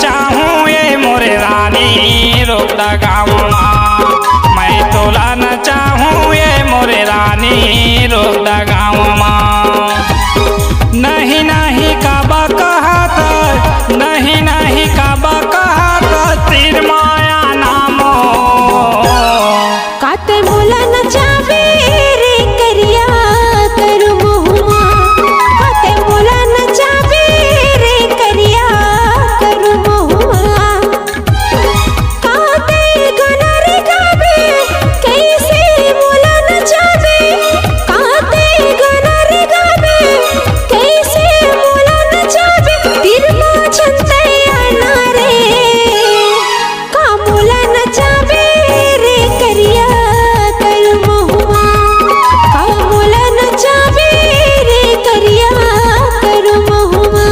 चाहूँ ये मोरे रानी रोक दा गाँव माँ। मैं तोला न चाहूँ ये मोरे रानी रोक दा गाँव माँ। नहीं नहीं काबा कहा था, नहीं नहीं काबा कहा था तीर माया नामो। काते मोला न चावे रे करिया करू मोहुआ। काते मोला न चावे रे करिया करू मोहुआ। काते गुना रे गावे कैसे मोला न चावे। काते गुना रे गावे कैसे मोला न चावे। तीर मा छंते आना रे का मोला न चावे रे करिया करू मोहुआ। का मोला न चावे रे करिया करू मोहुआ।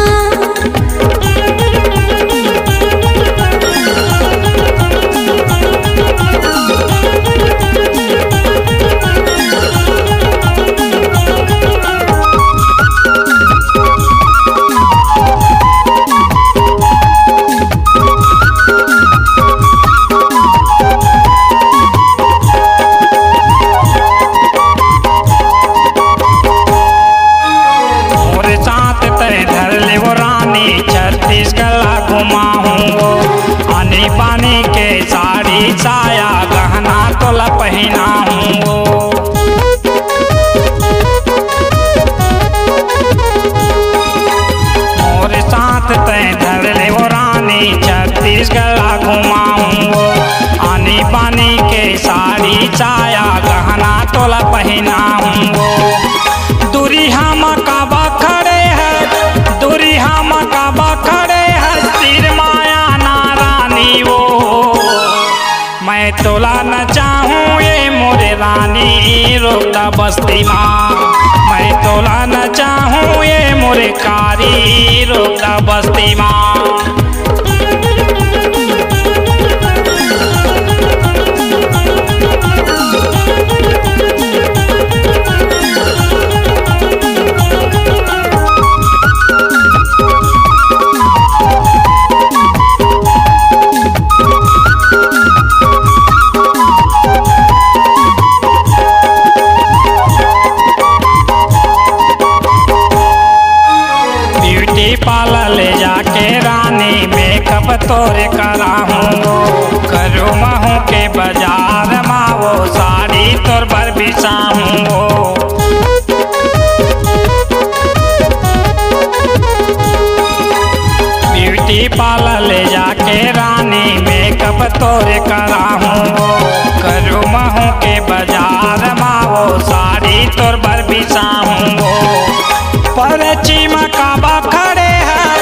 मोरे साथ तय धर ले वो रानी छत्तीसगढ़ घुमाऊँ वो। आनी पानी के साड़ी साया गहना तोला पहनाऊँ वो। मोरे साथ तय धर ले वो रानी छत्तीसगढ़ घुमाऊँ वो। आनी पानी के साड़ी साया गहना तोला पहनाऊँ वो। दूरी हम काबा खड़े हैं, दूरी हम काबा खड़े हैं तीर माया नारानी वो। मैं तोला न चाहूँ ये मोरे रानी रोक दा बस्ती माँ। मैं तोला न चाहूँ ये मोरे कारी रोक दा बस्ती माँ। ब्यूटी पार्लर ले जाके रानी मेकअप तोरे कराहूँ। करो महू के बाजार माँ वो साड़ी तोर पर बिछाऊँ। ब्यूटी पार्लर ले जाके रानी मेकअप तोरे कराहूँ। करो महू के बाजार माँ वो साड़ी तोर पर बिछाऊँ। परची मकाबा खड़े हैं,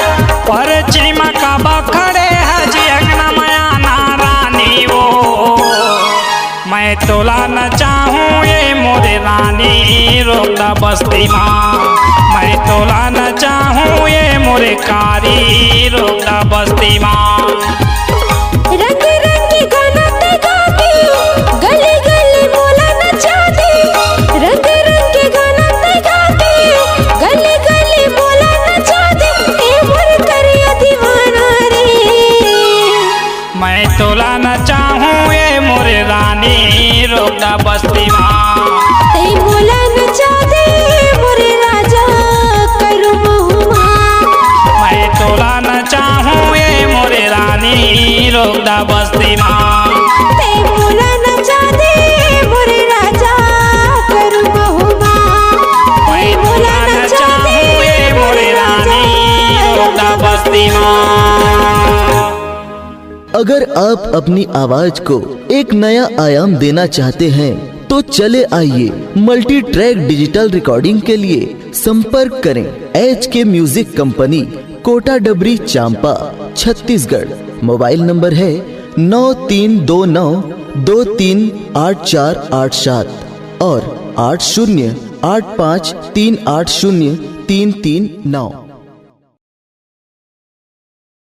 परची मकाबा खड़े हैं जी अंगना माया नारानी वो। मैं तोला न चाहूँ ये मोरे रानी रोक दा बस्ती माँ। मैं तोला न चाहूँ ये मोरे कारी रोक दा बस्ती माँ। रंग रंगी गाना ते गाती गली गली मोला नचाती। रंग रंगी गाना ते गाती गली गली मोला नचाती। ए मोर करिया दीवाना रे मैं तोला न चाहूँ ये मोरे रानी रोक दा बस्ती माँ। ए मोला नचाती मोरे राजा करू मोहुआ। मैं तोला न चाहूँ ये मोरे रानी रोक दा बस्ती माँ। ए मोला नचाती मोरे राजा करू मोहुआ। मैं तोला न चाहूँ ये मोरे रानी रोक दा बस्ती माँ। अगर आप अपनी आवाज को एक नया आयाम देना चाहते हैं तो चले आइए मल्टी ट्रैक डिजिटल रिकॉर्डिंग के लिए संपर्क करें HK म्यूजिक कंपनी, कोटा डबरी, चांपा, छत्तीसगढ़। मोबाइल नंबर है 9329238487 और 8085380339।